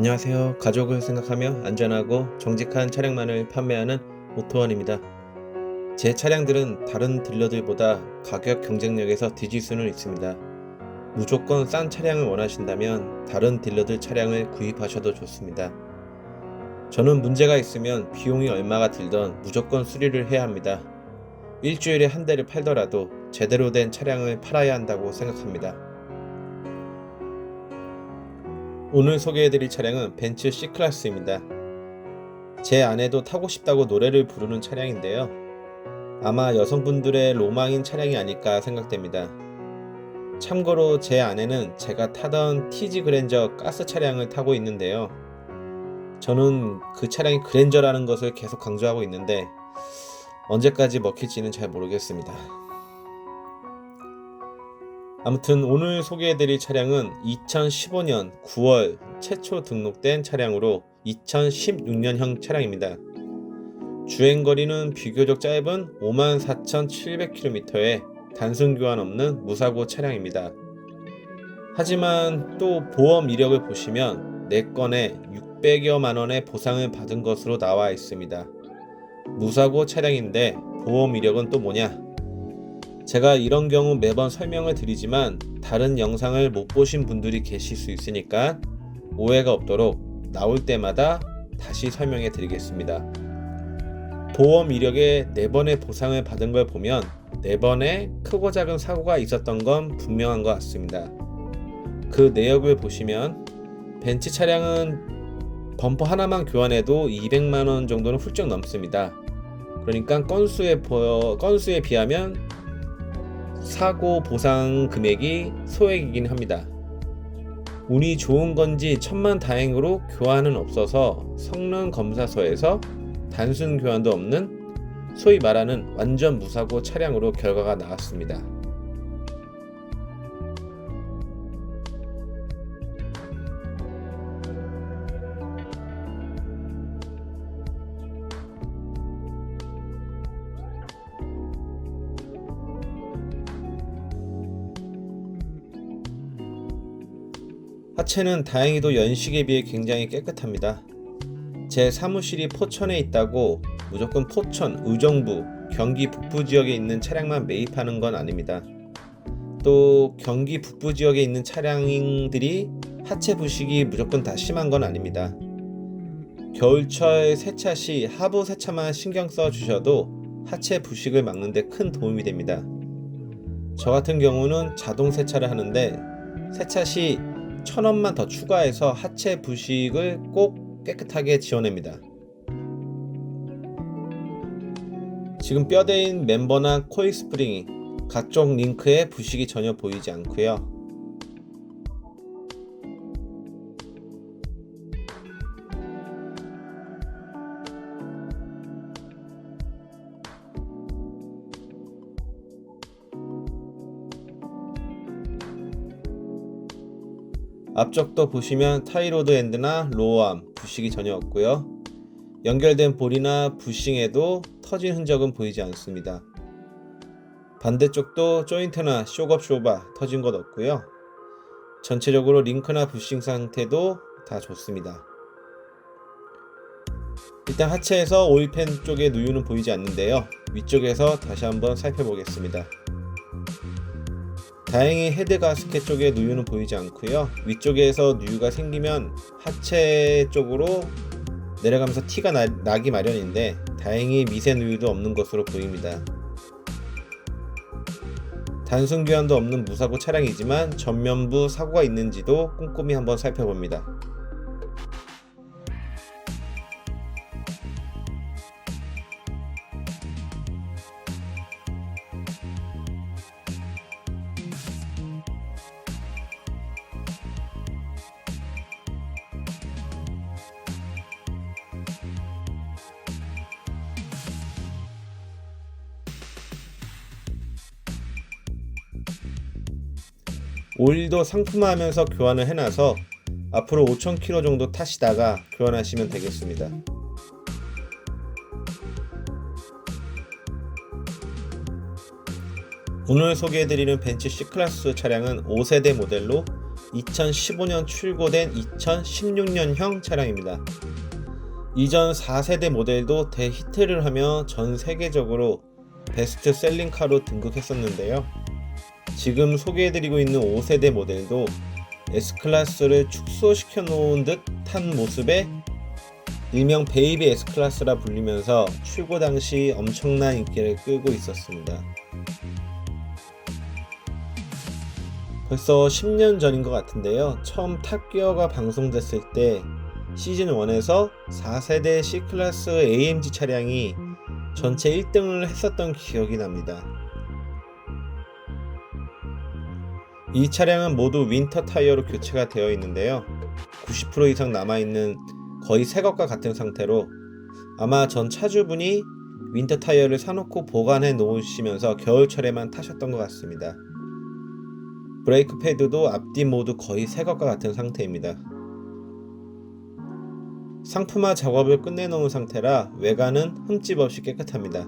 안녕하세요. 가족을 생각하며 안전하고 정직한 차량만을 판매하는 오토원입니다. 제 차량들은 다른 딜러들보다 가격 경쟁력에서 뒤질 수는 있습니다. 무조건 싼 차량을 원하신다면 다른 딜러들 차량을 구입하셔도 좋습니다. 저는 문제가 있으면 비용이 얼마가 들던 무조건 수리를 해야 합니다. 일주일에 한 대를 팔더라도 제대로 된 차량을 팔아야 한다고 생각합니다. 오늘 소개해드릴 차량은 벤츠 C클래스입니다. 제 아내도 타고 싶다고 노래를 부르는 차량인데요. 아마 여성분들의 로망인 차량이 아닐까 생각됩니다. 참고로 제 아내는 제가 타던 TG 그랜저 가스 차량을 타고 있는데요. 저는 그 차량이 그랜저라는 것을 계속 강조하고 있는데 언제까지 먹힐지는 잘 모르겠습니다. 아무튼 오늘 소개해드릴 차량은 2015년 9월 최초 등록된 차량으로 2016년형 차량입니다. 주행거리는 비교적 짧은 54,700km의 단순 교환 없는 무사고 차량입니다. 하지만 또 보험 이력을 보시면 4건에 600여만원의 보상을 받은 것으로 나와 있습니다. 무사고 차량인데 보험 이력은 또 뭐냐? 제가 이런 경우 매번 설명을 드리지만 다른 영상을 못 보신 분들이 계실 수 있으니까 오해가 없도록 나올 때마다 다시 설명해 드리겠습니다. 보험 이력에 4번의 보상을 받은 걸 보면 4번의 크고 작은 사고가 있었던 건 분명한 것 같습니다. 그 내역을 보시면 벤츠 차량은 범퍼 하나만 교환해도 200만원 정도는 훌쩍 넘습니다. 그러니까 건수에 비하면 사고 보상 금액이 소액이긴 합니다. 운이 좋은 건지 천만다행으로 교환은 없어서 성능 검사서에서 단순 교환도 없는 소위 말하는 완전 무사고 차량으로 결과가 나왔습니다. 하체는 다행히도 연식에 비해 굉장히 깨끗합니다. 제 사무실이 포천에 있다고 무조건 포천, 의정부, 경기 북부 지역에 있는 차량만 매입하는 건 아닙니다. 또 경기 북부 지역에 있는 차량들이 하체 부식이 무조건 다 심한 건 아닙니다. 겨울철 세차 시 하부 세차만 신경 써 주셔도 하체 부식을 막는 데 큰 도움이 됩니다. 저 같은 경우는 자동 세차를 하는데 세차 시 1,000원만 더 추가해서 하체 부식을 꼭 깨끗하게 지워냅니다. 지금 뼈대인 멤버나 코일 스프링이 각종 링크에 부식이 전혀 보이지 않고요. 앞쪽도 보시면 타이로드 엔드나 로어암 부식이 전혀 없고요. 연결된 볼이나 부싱에도 터진 흔적은 보이지 않습니다. 반대쪽도 조인트나 쇼겁 쇼바 터진 것 없고요. 전체적으로 링크나 부싱 상태도 다 좋습니다. 일단 하체에서 오일팬 쪽의 누유는 보이지 않는데요. 위쪽에서 다시 한번 살펴보겠습니다. 다행히 헤드 가스켓 쪽에 누유는 보이지 않고요. 위쪽에서 누유가 생기면 하체 쪽으로 내려가면서 티가 나기 마련인데 다행히 미세 누유도 없는 것으로 보입니다. 단순 교환도 없는 무사고 차량이지만 전면부 사고가 있는지도 꼼꼼히 한번 살펴봅니다. 오일도 상품화하면서 교환을 해놔서 앞으로 5,000km 정도 타시다가 교환하시면 되겠습니다. 오늘 소개해드리는 벤츠 C클래스 차량은 5세대 모델로 2015년 출고된 2016년형 차량입니다. 이전 4세대 모델도 대히트를 하며 전 세계적으로 베스트셀링카로 등극했었는데요. 지금 소개해드리고 있는 5세대 모델도 S클래스를 축소시켜 놓은 듯한 모습에 일명 베이비 S클래스라 불리면서 출고 당시 엄청난 인기를 끌고 있었습니다. 벌써 10년 전인 것 같은데요. 처음 탑기어가 방송됐을 때 시즌1에서 4세대 C클래스 AMG 차량이 전체 1등을 했었던 기억이 납니다. 이 차량은 모두 윈터 타이어로 교체가 되어 있는데요. 90% 이상 남아있는 거의 새 것과 같은 상태로 아마 전 차주분이 윈터 타이어를 사놓고 보관해 놓으시면서 겨울철에만 타셨던 것 같습니다. 브레이크 패드도 앞뒤 모두 거의 새 것과 같은 상태입니다. 상품화 작업을 끝내놓은 상태라 외관은 흠집 없이 깨끗합니다.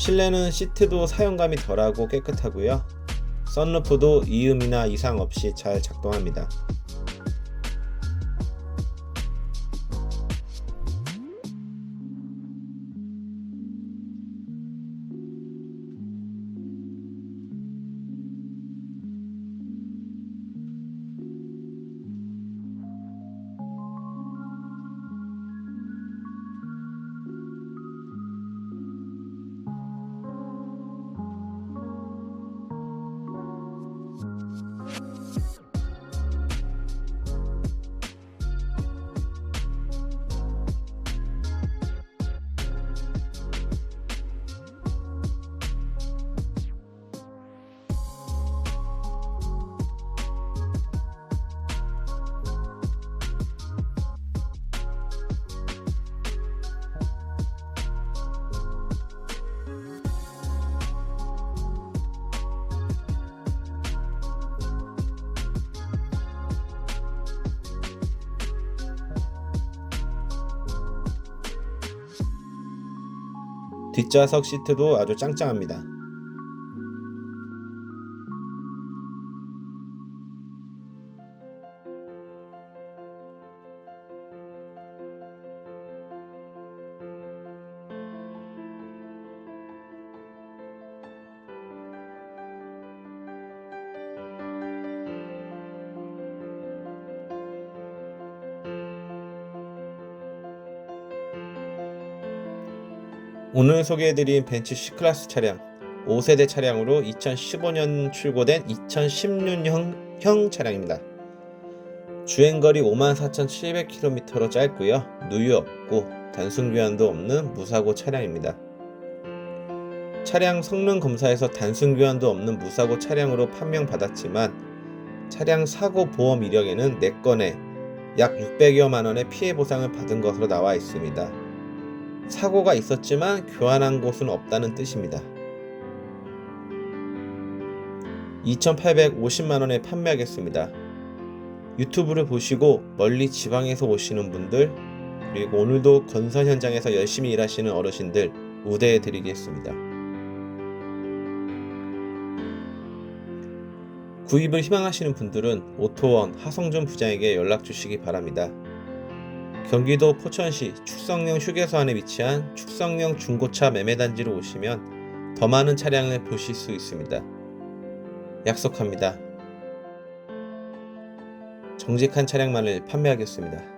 실내는 시트도 사용감이 덜하고 깨끗하고요. 썬루프도 이음이나 이상 없이 잘 작동합니다. 뒷좌석 시트도 아주 짱짱합니다. 오늘 소개해드린 벤츠 C클래스 차량 5세대 차량으로 2015년 출고된 2016년 차량입니다. 주행거리 54,700km로 짧고요. 누유 없고 단순 교환도 없는 무사고 차량입니다. 차량 성능 검사에서 단순 교환도 없는 무사고 차량으로 판명받았지만 차량 사고 보험 이력에는 4건에 약 600여만 원의 피해 보상을 받은 것으로 나와 있습니다. 사고가 있었지만 교환한 곳은 없다는 뜻입니다. 2,850만 원에 판매하겠습니다. 유튜브를 보시고 멀리 지방에서 오시는 분들, 그리고 오늘도 건설 현장에서 열심히 일하시는 어르신들 우대해 드리겠습니다. 구입을 희망하시는 분들은 오토원 하성준 부장에게 연락 주시기 바랍니다. 경기도 포천시 축성령 휴게소 안에 위치한 축성령 중고차 매매단지로 오시면 더 많은 차량을 보실 수 있습니다. 약속합니다. 정직한 차량만을 판매하겠습니다.